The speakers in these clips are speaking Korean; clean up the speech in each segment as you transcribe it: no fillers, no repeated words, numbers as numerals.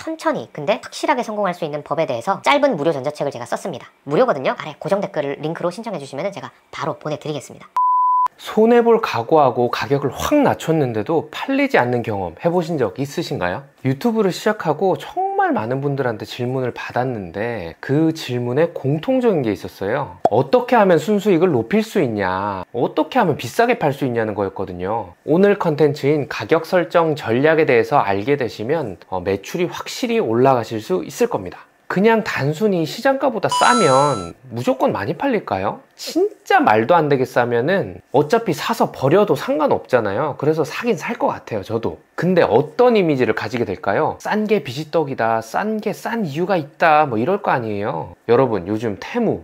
천천히 근데 확실하게 성공할 수 있는 법에 대해서 짧은 무료 전자책을 제가 썼습니다. 무료거든요. 아래 고정 댓글을 링크로 신청해 주시면 제가 바로 보내드리겠습니다. 손해볼 각오하고 가격을 확 낮췄는데도 팔리지 않는 경험 해보신 적 있으신가요? 유튜브를 시작하고 정말 많은 분들한테 질문을 받았는데 그 질문에 공통적인 게 있었어요. 어떻게 하면 순수익을 높일 수 있냐, 어떻게 하면 비싸게 팔 수 있냐는 거였거든요. 오늘 컨텐츠인 가격 설정 전략에 대해서 알게 되시면 매출이 확실히 올라가실 수 있을 겁니다. 그냥 단순히 시장가보다 싸면 무조건 많이 팔릴까요? 진짜 말도 안 되게 싸면은 어차피 사서 버려도 상관없잖아요. 그래서 사긴 살 것 같아요, 저도. 근데 어떤 이미지를 가지게 될까요? 싼 게 비지떡이다, 싼 게 싼 이유가 있다, 뭐 이럴 거 아니에요. 여러분, 요즘 테무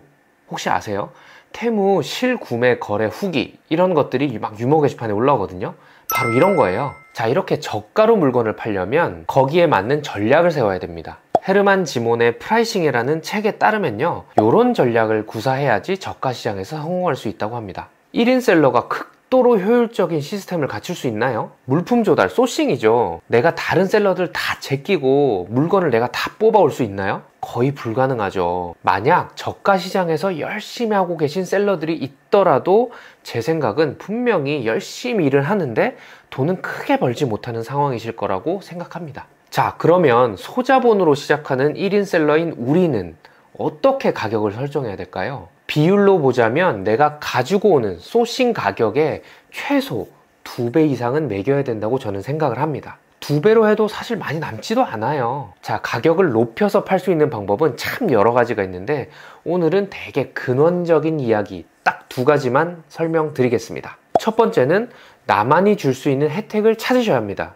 혹시 아세요? 테무 실구매 거래 후기 이런 것들이 막 유머 게시판에 올라오거든요. 바로 이런 거예요. 자, 이렇게 저가로 물건을 팔려면 거기에 맞는 전략을 세워야 됩니다. 헤르만 지몬의 프라이싱이라는 책에 따르면요, 이런 전략을 구사해야지 저가 시장에서 성공할 수 있다고 합니다. 1인 셀러가 극도로 효율적인 시스템을 갖출 수 있나요? 물품 조달, 소싱이죠. 내가 다른 셀러들 다 제끼고 물건을 내가 다 뽑아올 수 있나요? 거의 불가능하죠. 만약 저가 시장에서 열심히 하고 계신 셀러들이 있더라도 제 생각은 분명히 열심히 일을 하는데 돈은 크게 벌지 못하는 상황이실 거라고 생각합니다. 자, 그러면 소자본으로 시작하는 1인 셀러인 우리는 어떻게 가격을 설정해야 될까요? 비율로 보자면 내가 가지고 오는 소싱 가격의 최소 2배 이상은 매겨야 된다고 저는 생각을 합니다. 2배로 해도 사실 많이 남지도 않아요. 자, 가격을 높여서 팔 수 있는 방법은 참 여러 가지가 있는데 오늘은 되게 근원적인 이야기 딱 2가지만 설명드리겠습니다. 첫 번째는 나만이 줄 수 있는 혜택을 찾으셔야 합니다.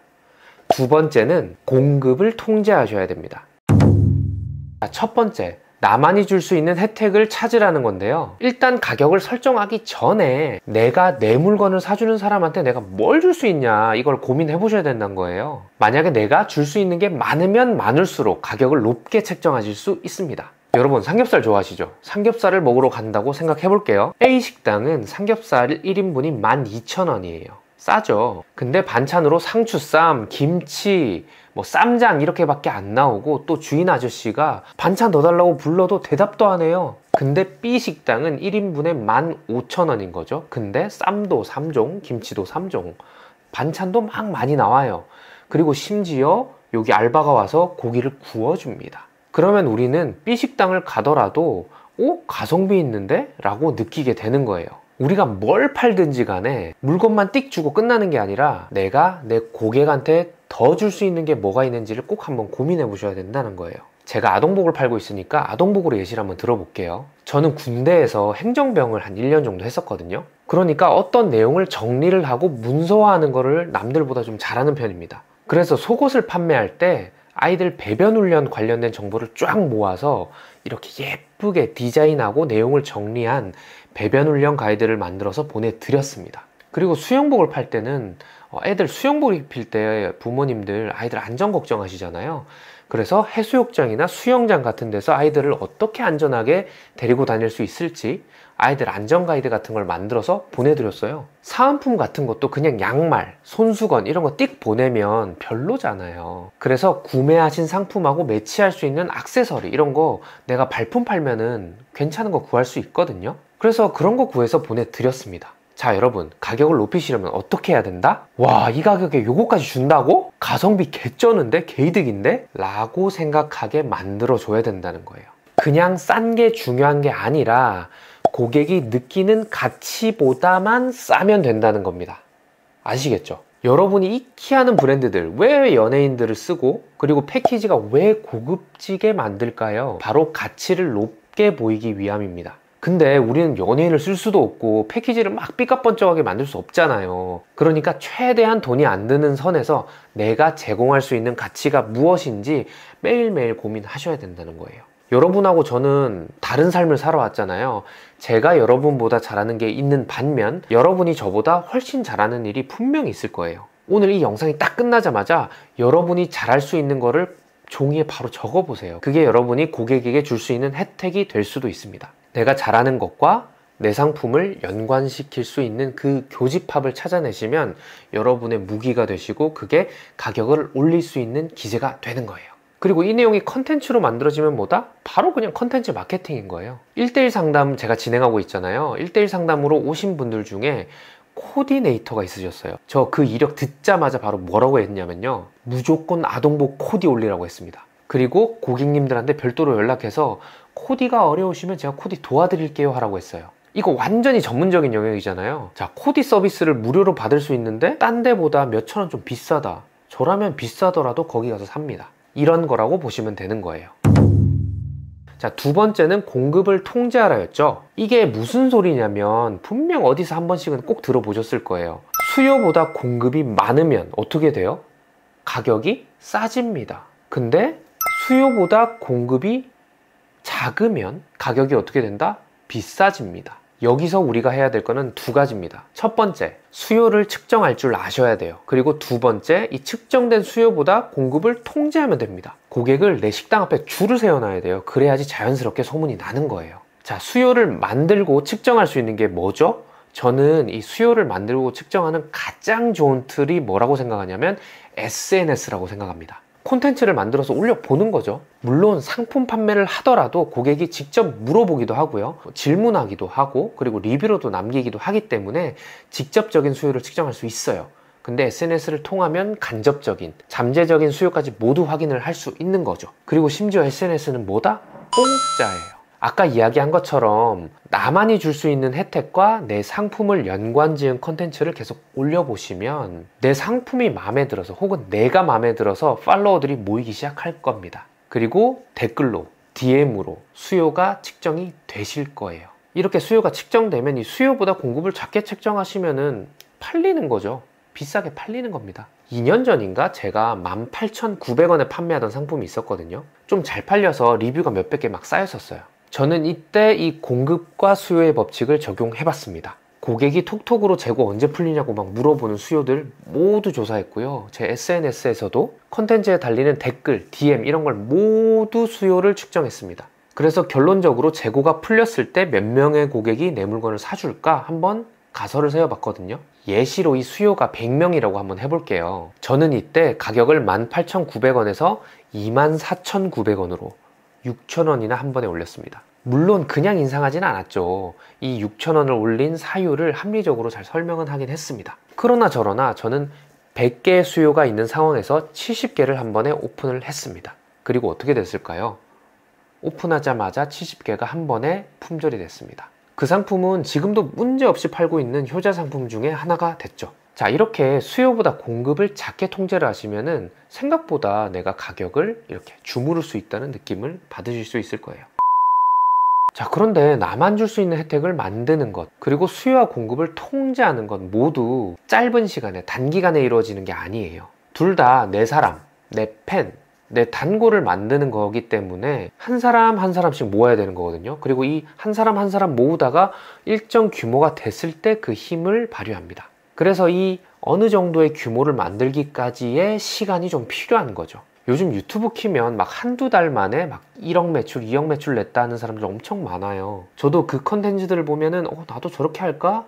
두 번째는 공급을 통제하셔야 됩니다. 자, 첫 번째, 나만이 줄 수 있는 혜택을 찾으라는 건데요. 일단 가격을 설정하기 전에 내가 내 물건을 사주는 사람한테 내가 뭘 줄 수 있냐, 이걸 고민해 보셔야 된다는 거예요. 만약에 내가 줄 수 있는 게 많으면 많을수록 가격을 높게 책정하실 수 있습니다. 여러분, 삼겹살 좋아하시죠? 삼겹살을 먹으러 간다고 생각해 볼게요. A식당은 삼겹살 1인분이 12,000원이에요. 싸죠. 근데 반찬으로 상추쌈, 김치, 쌈장 이렇게밖에 안 나오고 또 주인 아저씨가 반찬 더 달라고 불러도 대답도 안 해요. 근데 B식당은 1인분에 15,000원인 거죠. 근데 쌈도 3종, 김치도 3종, 반찬도 막 많이 나와요. 그리고 심지어 여기 알바가 와서 고기를 구워줍니다. 그러면 우리는 B식당을 가더라도 가성비 있는데? 라고 느끼게 되는 거예요. 우리가 뭘 팔든지 간에 물건만 띡 주고 끝나는 게 아니라 내가 내 고객한테 더 줄 수 있는 게 뭐가 있는지를 꼭 한번 고민해 보셔야 된다는 거예요. 제가 아동복을 팔고 있으니까 아동복으로 예시를 한번 들어볼게요. 저는 군대에서 행정병을 한 1년 정도 했었거든요. 그러니까 어떤 내용을 정리를 하고 문서화하는 거를 남들보다 좀 잘하는 편입니다. 그래서 속옷을 판매할 때 아이들 배변 훈련 관련된 정보를 쫙 모아서 이렇게 예쁘게 디자인하고 내용을 정리한 배변 훈련 가이드를 만들어서 보내드렸습니다. 그리고 수영복을 팔 때는 애들 수영복 입힐 때 부모님들 아이들 안전 걱정하시잖아요. 그래서 해수욕장이나 수영장 같은 데서 아이들을 어떻게 안전하게 데리고 다닐 수 있을지 아이들 안전 가이드 같은 걸 만들어서 보내드렸어요. 사은품 같은 것도 그냥 양말, 손수건 이런 거 띡 보내면 별로잖아요. 그래서 구매하신 상품하고 매치할 수 있는 액세서리 이런 거 내가 발품 팔면은 괜찮은 거 구할 수 있거든요. 그래서 그런 거 구해서 보내드렸습니다. 자, 여러분, 가격을 높이시려면 어떻게 해야 된다? 와, 이 가격에 요거까지 준다고? 가성비 개쩌는데? 개이득인데? 라고 생각하게 만들어줘야 된다는 거예요. 그냥 싼 게 중요한 게 아니라 고객이 느끼는 가치보다만 싸면 된다는 겁니다. 아시겠죠? 여러분이 익히하는 브랜드들, 왜 연예인들을 쓰고 그리고 패키지가 왜 고급지게 만들까요? 바로 가치를 높게 보이기 위함입니다. 근데 우리는 연예인을 쓸 수도 없고 패키지를 막 삐까뻔쩍하게 만들 수 없잖아요. 그러니까 최대한 돈이 안 드는 선에서 내가 제공할 수 있는 가치가 무엇인지 매일매일 고민하셔야 된다는 거예요. 여러분하고 저는 다른 삶을 살아왔잖아요. 제가 여러분보다 잘하는 게 있는 반면 여러분이 저보다 훨씬 잘하는 일이 분명히 있을 거예요. 오늘 이 영상이 딱 끝나자마자 여러분이 잘할 수 있는 거를 종이에 바로 적어보세요. 그게 여러분이 고객에게 줄 수 있는 혜택이 될 수도 있습니다. 내가 잘하는 것과 내 상품을 연관시킬 수 있는 그 교집합을 찾아내시면 여러분의 무기가 되시고 그게 가격을 올릴 수 있는 기제가 되는 거예요. 그리고 이 내용이 컨텐츠로 만들어지면 뭐다? 바로 그냥 컨텐츠 마케팅인 거예요. 1대1 상담 제가 진행하고 있잖아요. 1대1 상담으로 오신 분들 중에 코디네이터가 있으셨어요. 저 그 이력 듣자마자 바로 뭐라고 했냐면요, 무조건 아동복 코디 올리라고 했습니다. 그리고 고객님들한테 별도로 연락해서 코디가 어려우시면 제가 코디 도와드릴게요 하라고 했어요. 이거 완전히 전문적인 영역이잖아요. 자, 코디 서비스를 무료로 받을 수 있는데 딴 데보다 몇천 원 좀 비싸다. 저라면 비싸더라도 거기 가서 삽니다. 이런 거라고 보시면 되는 거예요. 자, 두 번째는 공급을 통제하라였죠. 이게 무슨 소리냐면 분명 어디서 한 번씩은 꼭 들어보셨을 거예요. 수요보다 공급이 많으면 어떻게 돼요? 가격이 싸집니다. 근데 수요보다 공급이 작으면 가격이 어떻게 된다? 비싸집니다. 여기서 우리가 해야 될 거는 두 가지입니다. 첫 번째, 수요를 측정할 줄 아셔야 돼요. 그리고 두 번째, 이 측정된 수요보다 공급을 통제하면 됩니다. 고객을 내 식당 앞에 줄을 세워놔야 돼요. 그래야지 자연스럽게 소문이 나는 거예요. 자, 수요를 만들고 측정할 수 있는 게 뭐죠? 저는 이 수요를 만들고 측정하는 가장 좋은 툴이 뭐라고 생각하냐면 SNS라고 생각합니다. 콘텐츠를 만들어서 올려보는 거죠. 물론 상품 판매를 하더라도 고객이 직접 물어보기도 하고요, 질문하기도 하고, 그리고 리뷰로도 남기기도 하기 때문에 직접적인 수요를 측정할 수 있어요. 근데 SNS를 통하면 간접적인, 잠재적인 수요까지 모두 확인을 할 수 있는 거죠. 그리고 심지어 SNS는 뭐다? 공짜예요. 아까 이야기한 것처럼 나만이 줄 수 있는 혜택과 내 상품을 연관지은 컨텐츠를 계속 올려보시면 내 상품이 마음에 들어서 혹은 내가 마음에 들어서 팔로워들이 모이기 시작할 겁니다. 그리고 댓글로, DM으로 수요가 측정이 되실 거예요. 이렇게 수요가 측정되면 이 수요보다 공급을 작게 책정하시면은 팔리는 거죠. 비싸게 팔리는 겁니다. 2년 전인가 제가 18,900원에 판매하던 상품이 있었거든요. 좀 잘 팔려서 리뷰가 몇백 개 막 쌓였었어요. 저는 이때 이 공급과 수요의 법칙을 적용해 봤습니다. 고객이 톡톡으로 재고 언제 풀리냐고 막 물어보는 수요들 모두 조사했고요. 제 SNS에서도 컨텐츠에 달리는 댓글, DM 이런 걸 모두 수요를 측정했습니다. 그래서 결론적으로 재고가 풀렸을 때 몇 명의 고객이 내 물건을 사줄까 한번 가설을 세워봤거든요. 예시로 이 수요가 100명이라고 한번 해볼게요. 저는 이때 가격을 18,900원에서 24,900원으로 6,000원이나 한 번에 올렸습니다. 물론 그냥 인상하지는 않았죠. 이 6,000원을 올린 사유를 합리적으로 잘 설명은 하긴 했습니다. 그러나 저러나 저는 100개의 수요가 있는 상황에서 70개를 한 번에 오픈을 했습니다. 그리고 어떻게 됐을까요? 오픈하자마자 70개가 한 번에 품절이 됐습니다. 그 상품은 지금도 문제없이 팔고 있는 효자 상품 중에 하나가 됐죠. 자, 이렇게 수요보다 공급을 작게 통제를 하시면은 생각보다 내가 가격을 이렇게 주무를 수 있다는 느낌을 받으실 수 있을 거예요. 자, 그런데 나만 줄 수 있는 혜택을 만드는 것, 그리고 수요와 공급을 통제하는 것 모두 짧은 시간에 단기간에 이루어지는 게 아니에요. 둘 다 내 사람, 내 팬, 내 단골을 만드는 거기 때문에 한 사람 한 사람씩 모아야 되는 거거든요. 그리고 이 한 사람 한 사람 모으다가 일정 규모가 됐을 때 그 힘을 발휘합니다. 그래서 이 어느 정도의 규모를 만들기까지의 시간이 좀 필요한 거죠. 요즘 유튜브 키면 막 한두 달 만에 막 1억 매출, 2억 매출 냈다 하는 사람들 엄청 많아요. 저도 그 컨텐츠들을 보면은 나도 저렇게 할까?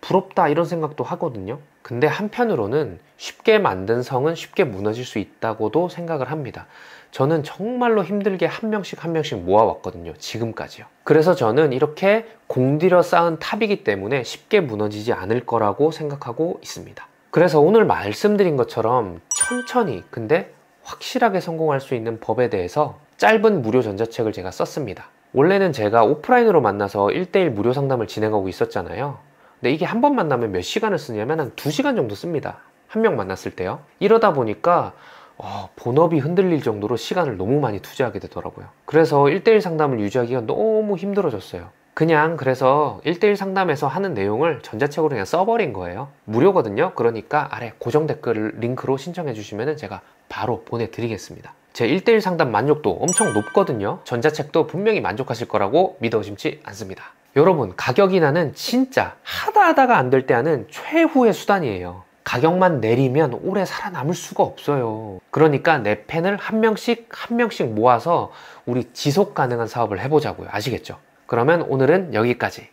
부럽다 이런 생각도 하거든요. 근데 한편으로는 쉽게 만든 성은 쉽게 무너질 수 있다고도 생각을 합니다. 저는 정말로 힘들게 한 명씩 한 명씩 모아왔거든요. 지금까지요. 그래서 저는 이렇게 공들여 쌓은 탑이기 때문에 쉽게 무너지지 않을 거라고 생각하고 있습니다. 그래서 오늘 말씀드린 것처럼 천천히 근데 확실하게 성공할 수 있는 법에 대해서 짧은 무료 전자책을 제가 썼습니다. 원래는 제가 오프라인으로 만나서 1대1 무료 상담을 진행하고 있었잖아요. 근데 이게 한 번 만나면 몇 시간을 쓰냐면 한 2시간 정도 씁니다. 한 명 만났을 때요. 이러다 보니까 본업이 흔들릴 정도로 시간을 너무 많이 투자하게 되더라고요. 그래서 1대1 상담을 유지하기가 너무 힘들어졌어요. 그래서 1대1 상담에서 하는 내용을 전자책으로 그냥 써버린 거예요. 무료거든요. 그러니까 아래 고정 댓글 링크로 신청해 주시면 제가 바로 보내드리겠습니다. 제 1대1 상담 만족도 엄청 높거든요. 전자책도 분명히 만족하실 거라고 믿어 의심치 않습니다. 여러분, 가격 인하는 진짜 하다가 안 될 때 하는 최후의 수단이에요. 가격만 내리면 오래 살아남을 수가 없어요. 그러니까 내 팬을 한 명씩 모아서 우리 지속 가능한 사업을 해보자고요. 아시겠죠? 그러면 오늘은 여기까지.